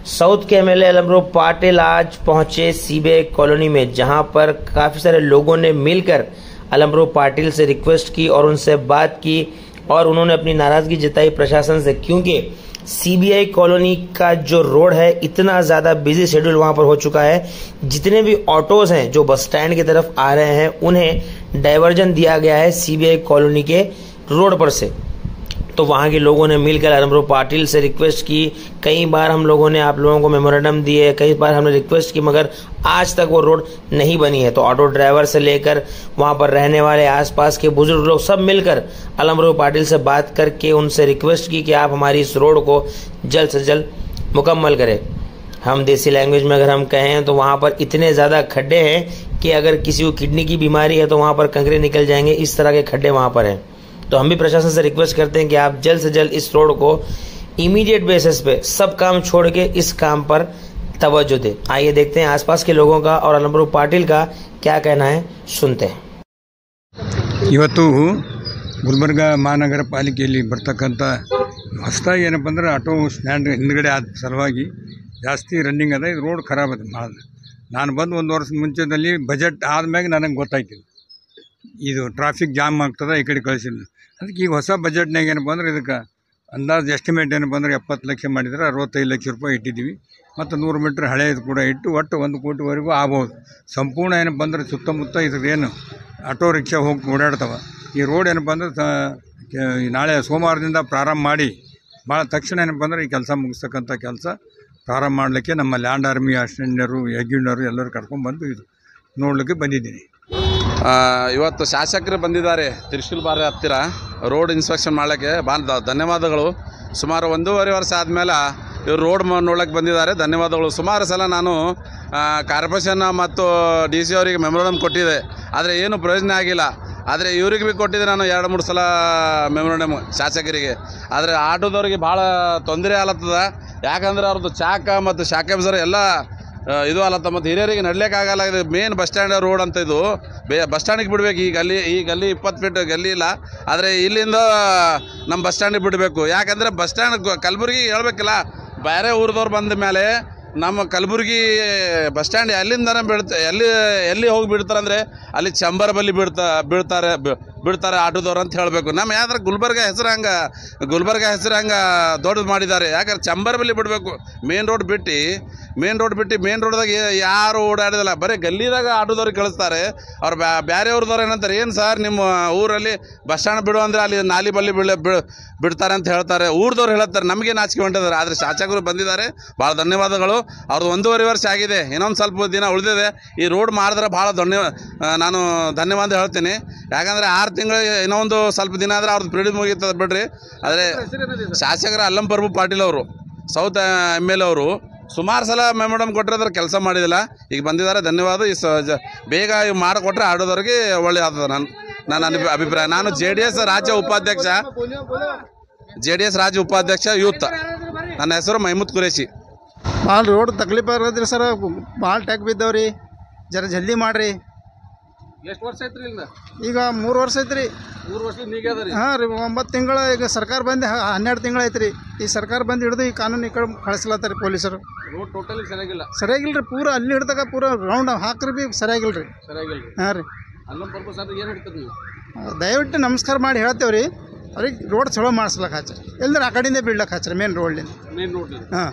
South के MLA अलमरू Patil आज पहुंचे सीबीआई कॉलोनी में, जहां पर काफी सारे लोगों ने मिलकर अलमरू पाटिल से रिक्वेस्ट की और उनसे बात की और उन्होंने अपनी नाराजगी जताई प्रशासन से, क्योंकि सीबीआई कॉलोनी का जो रोड है इतना ज्यादा बिजी शेड्यूल वहां पर हो चुका है। जितने भी ऑटोज हैं जो बस स्टैंड की तरफ आ रहे हैं उन्हें डायवर्जन दिया गया है सीबीआई कॉलोनी के रोड पर से। तो वहां के लोगों ने मिलकर अलमरू पाटिल से रिक्वेस्ट की। कई बार हम लोगों ने आप लोगों को मेमोरेंडम दिए, कई बार हमने रिक्वेस्ट की, मगर आज तक वो रोड नहीं बनी है। तो ऑटो ड्राइवर से लेकर वहां पर रहने वाले आसपास के बुजुर्ग लोग सब मिलकर अलमरू पाटिल से बात करके उनसे रिक्वेस्ट की कि आप हमारी इस रोड को जल्द से जल्द मुकम्मल करें। हम देसी लैंग्वेज में अगर हम कहें तो वहां पर इतने ज्यादा खड्डे हैं कि अगर किसी को किडनी की बीमारी है तो वहां पर कंकरे निकल जाएंगे, इस तरह के खड्डे वहां पर हैं। तो हम भी प्रशासन से रिक्वेस्ट करते हैं कि आप जल्द से जल्द इस रोड को इमीडिएट बेसिस पे सब काम छोड़ के इस काम पर तवज्जो दें। आइए देखते हैं आसपास के लोगों का और अलमरू पाटिल का क्या कहना है, सुनते हैं। ಇವತ್ತು ಗುಲ್ಬರ್ಗ ಮಹಾನಗರ ಪಾಲಿಕೆಯಲ್ಲಿ ಬರ್ತಕ್ಕಂಥ ಹೊಸದಾಗಿ ಏನಪ್ಪ ಅಂದ್ರೆ ಆಟೋ ಸ್ಟ್ಯಾಂಡ್ ಹಿಂದ್ಗಡೆ ಆದ ಸಲುವಾಗಿ ಜಾಸ್ತಿ ರನ್ನಿಂಗ್ ಅದ. ಇದು ರೋಡ್ ಖರಾಬ್ ಅದ ಭಾಳ. ನಾನು ಬಂದು ಒಂದು ವರ್ಷ ಮುಂಚೆದಲ್ಲಿ ಬಜೆಟ್ ಆದಮ್ಯಾಗ ನನಗೆ ಗೊತ್ತಾಯ್ತು ಇದು ಟ್ರಾಫಿಕ್ ಜಾಮ್ ಆಗ್ತದೆ, ಈ ಕಡೆ ಕಳಿಸಿಲ್ಲ. ಅದಕ್ಕೆ ಈಗ ಹೊಸ ಬಜೆಟ್ನಾಗ ಏನಪ್ಪ ಅಂದ್ರೆ ಇದಕ್ಕೆ ಅಂದಾಜು ಎಸ್ಟಿಮೇಟ್ ಏನಪ್ಪ ಅಂದ್ರೆ 70 ಲಕ್ಷ ಮಾಡಿದ್ರೆ 65 ಲಕ್ಷ ರೂಪಾಯಿ ಇಟ್ಟಿದ್ದೀವಿ. ಮತ್ತು 100 ಮೀಟ್ರ್ ಹಳೆಯದು ಕೂಡ ಇಟ್ಟು ಒಟ್ಟು 1 ಕೋಟಿವರೆಗೂ ಆಗ್ಬೋದು. ಸಂಪೂರ್ಣ ಏನಪ್ಪ ಅಂದ್ರೆ ಸುತ್ತಮುತ್ತ ಇದ್ರದ್ದೇನು ಆಟೋ ರಿಕ್ಷಾ ಹೋಗಿ ಓಡಾಡ್ತವೆ. ಈ ರೋಡ್ ಏನಪ್ಪ ಅಂದ್ರೆ ನಾಳೆ ಸೋಮವಾರದಿಂದ ಪ್ರಾರಂಭ ಮಾಡಿ ಭಾಳ ತಕ್ಷಣ ಏನಪ್ಪ ಅಂದ್ರೆ ಈ ಕೆಲಸ ಮುಗಿಸ್ತಕ್ಕಂಥ ಕೆಲಸ ಪ್ರಾರಂಭ ಮಾಡಲಿಕ್ಕೆ ನಮ್ಮ ಲ್ಯಾಂಡ್ ಆರ್ಮಿ ಅಸಿಸ್ಟೆಂಟರು ಎಗ್ಯುಂಡರು ಎಲ್ಲರೂ ಕರ್ಕೊಂಡ್ಬಂದು ಇದು ನೋಡಲಿಕ್ಕೆ ಬಂದಿದ್ದೀನಿ. ಇವತ್ತು ಶಾಸಕರು ಬಂದಿದ್ದಾರೆ ತ್ರಿಶೂಲ್ ಬಾರಿ ಹತ್ತಿರ ರೋಡ್ ಇನ್ಸ್ಪೆಕ್ಷನ್ ಮಾಡಲಿಕ್ಕೆ. ಭಾಳ ಧನ್ಯವಾದಗಳು. ಸುಮಾರು 1.5 ವರ್ಷ ಆದಮೇಲೆ ಇವರು ರೋಡ್ ನೋಡೋಕ್ಕೆ ಬಂದಿದ್ದಾರೆ. ಧನ್ಯವಾದಗಳು. ಸುಮಾರು ಸಲ ನಾನು ಕಾರ್ಪೊರೇಷನ್ ಮತ್ತು ಡಿ ಸಿ ಅವರಿಗೆ ಮೆಮೊರಂಡಮ್ ಕೊಟ್ಟಿದ್ದೆ, ಆದರೆ ಏನು ಪ್ರಯೋಜನ ಆಗಿಲ್ಲ. ಆದರೆ ಇವ್ರಿಗೆ ಭೀ ಕೊಟ್ಟಿದ್ದೆ ನಾನು 2-3 ಸಲ ಮೆಮೊರಂಡಮ್ ಶಾಸಕರಿಗೆ. ಆದರೆ ಆಟೋದವ್ರಿಗೆ ಭಾಳ ತೊಂದರೆ ಆಲತ್ತದ. ಯಾಕಂದ್ರೆ ಅವ್ರದ್ದು ಚಾಕ ಮತ್ತು ಶಾಖಾಬ್ಸರ್ ಎಲ್ಲ ಇದು ಅಲ್ಲತ್ತ. ಮತ್ತು ಹಿರಿಯರಿಗೆ ನಡ್ಲಿಕ್ಕಾಗಲ್ಲ. ಇದು ಮೇನ್ ಬಸ್ ಸ್ಟ್ಯಾಂಡ್ ರೋಡ್ ಅಂತ. ಇದು ಬಸ್ ಸ್ಟ್ಯಾಂಡಿಗೆ ಬಿಡಬೇಕು. ಈ ಗಲ್ಲಿ 20 ಫೀಟ್ ಗಲ್ಲಿ ಇಲ್ಲ, ಆದರೆ ಇಲ್ಲಿಂದ ನಮ್ಮ ಬಸ್ ಸ್ಟ್ಯಾಂಡಿಗೆ ಬಿಡಬೇಕು. ಯಾಕಂದರೆ ಬಸ್ ಸ್ಟ್ಯಾಂಡ್ ಕಲಬುರ್ಗಿ ಹೇಳ್ಬೇಕಿಲ್ಲ, ಬೇರೆ ಊರದವ್ರು ಬಂದ ಮೇಲೆ ನಮ್ಮ ಕಲಬುರ್ಗಿ ಬಸ್ ಸ್ಟ್ಯಾಂಡ್ ಎಲ್ಲಿಂದ ಎಲ್ಲಿ ಹೋಗಿ ಬಿಡ್ತಾರೆ ಅಂದರೆ ಅಲ್ಲಿ ಚಂಬರ್ ಬಲ್ಲಿ ಬಿಡ್ತಾರೆ ಆಟೋದವ್ರು ಅಂತ ಹೇಳಬೇಕು. ನಮ್ಮ ಯಾವ್ದಾರ ಗುಲ್ಬರ್ಗ ಹೆಸರು ಹಂಗೆ ದೊಡ್ಡದು ಮಾಡಿದ್ದಾರೆ. ಯಾಕಂದ್ರೆ ಚಂಬರ್ ಬಲ್ಲಿ ಬಿಡಬೇಕು. ಮೇನ್ ರೋಡ್ ಮೇನ್ ರೋಡ್ದಾಗ ಯಾರು ಓಡಾಡಿದಲ್ಲ, ಬರೀ ಗಲ್ಲಿದಾಗ ಆಟೋದವ್ರಿಗೆ ಕಳಿಸ್ತಾರೆ. ಅವ್ರು ಬೇರೆ ಊರದವ್ರು ಏನಂತಾರೆ, ಏನು ಸರ್ ನಿಮ್ಮ ಊರಲ್ಲಿ ಬಸ್ ಸ್ಟ್ಯಾಂಡ್ ಬಿಡು ಅಂದರೆ ಅಲ್ಲಿ ನಾಲಿ ಬಲ್ಲಿ ಬಿಡ್ತಾರೆ ಅಂತ ಹೇಳ್ತಾರೆ. ಊರದವ್ರು ಹೇಳ್ತಾರೆ. ನಮಗೆ ನಾಚಿಕೆ ಹೊಂಟಿದ್ದಾರೆ. ಆದರೆ ಶಾಸಕರು ಬಂದಿದ್ದಾರೆ, ಭಾಳ ಧನ್ಯವಾದಗಳು. ಅವ್ರದ್ದು 1.5 ವರ್ಷ ಆಗಿದೆ, ಇನ್ನೊಂದು ಸ್ವಲ್ಪ ದಿನ ಉಳಿದಿದೆ. ಈ ರೋಡ್ ಮಾಡಿದ್ರೆ ಭಾಳ ನಾನು ಧನ್ಯವಾದ ಹೇಳ್ತೀನಿ. ಯಾಕಂದರೆ 6 ತಿಂಗಳು ಇನ್ನೊಂದು ಸ್ವಲ್ಪ ದಿನ ಆದರೆ ಅವ್ರದ್ದು ಪೀರಿಯಡ್ ಮುಗಿತದೆ ಬಿಡ್ರಿ. ಆದರೆ ಶಾಸಕರ ಅಲ್ಲಂ ಪ್ರಭು ಪಾಟೀಲ್ ಅವರು, ಸೌತ್ MLA ಅವರು ಸುಮಾರು ಸಲ ಮೆಮೊರಂಡಮ್ ಕೊಟ್ಟಿರೋದ್ರ ಕೆಲಸ ಮಾಡಿದಿಲ್ಲ. ಈಗ ಬಂದಿದ್ದಾರೆ, ಧನ್ಯವಾದ. ಬೇಗ ಮಾಡಿಕೊಟ್ರೆ ಆಡೋದವ್ರಿಗೆ ಒಳ್ಳೆ ಆಗ್ತದೆ. ನನ್ನ ಅಭಿಪ್ರಾಯ. ನಾನು JDS ರಾಜ್ಯ ಉಪಾಧ್ಯಕ್ಷ ಯೂತ್. ನನ್ನ ಹೆಸರು ಮಹಮೂದ್ ಕುರೇಶಿ. ಭಾಳ ರೋಡ್ ತಕ್ಲೀಫ್ ಆಗದ್ರಿ ಸರ್, ಭಾಳ ಟ್ಯಾಕ್ ಬಿದ್ದವ್ರಿ. ಜರ ಜಲ್ದಿ ಮಾಡಿರಿ. ಎಷ್ಟು ವರ್ಷ ಐತ್ರಿ ಇಲ್ಲ? ಈಗ 3 ವರ್ಷ ಐತ್ರಿ. 3 ವರ್ಷ ನೀಗ್ಯಾದ್ರಿ? ಹಾಂ ರೀ, 9 ತಿಂಗಳು. ಈಗ ಸರ್ಕಾರ ಬಂದು 12 ತಿಂಗಳು ಐತ್ರಿ. ಈ ಸರ್ಕಾರ ಬಂದು ಹಿಡಿದು ಈ ಕಾನೂನು ಈ ಕಡೆ ಕಳಿಸ್ಲತ್ತಾರೆ ಪೊಲೀಸರು. ರೋಡ್ ಟೋಟಲಿ ಸರಿಯಾಗಿಲ್ಲ ರೀ. ಪೂರ ಅಲ್ಲಿ ಹಿಡ್ದಾಗ ಪೂರ ರೌಂಡ್ ಹಾಕ್ರಿ ಭೀ ಸರಿಯಾಗಿಲ್ಲ ರೀ. ಹಾಂ ರೀ. ಅಲ್ಲಂ ಪ್ರಭು ಸರ್ ಏನು ಹೇಳ್ತೀರಿ ನೀವು? ದಯವಿಟ್ಟು ನಮಸ್ಕಾರ ಮಾಡಿ ಹೇಳ್ತೇವೆ ರೀ. ಅವ್ರಿಗೆ ರೋಡ್ ಚಲೋ ಮಾಡಿಸ್ಲಕ್ಕೆ ಹಚ್ರಿ, ಇಲ್ದ್ರೆ ಆ ಕಡೆಯಿಂದ ಬೀಳ್ಲಕ್ಕೆ ಹಚ್ರಿ ಮೇನ್ ರೋಡ್ಲಿಂದ. ಮೇನ್ ರೋಡ್ ಹಾಂ.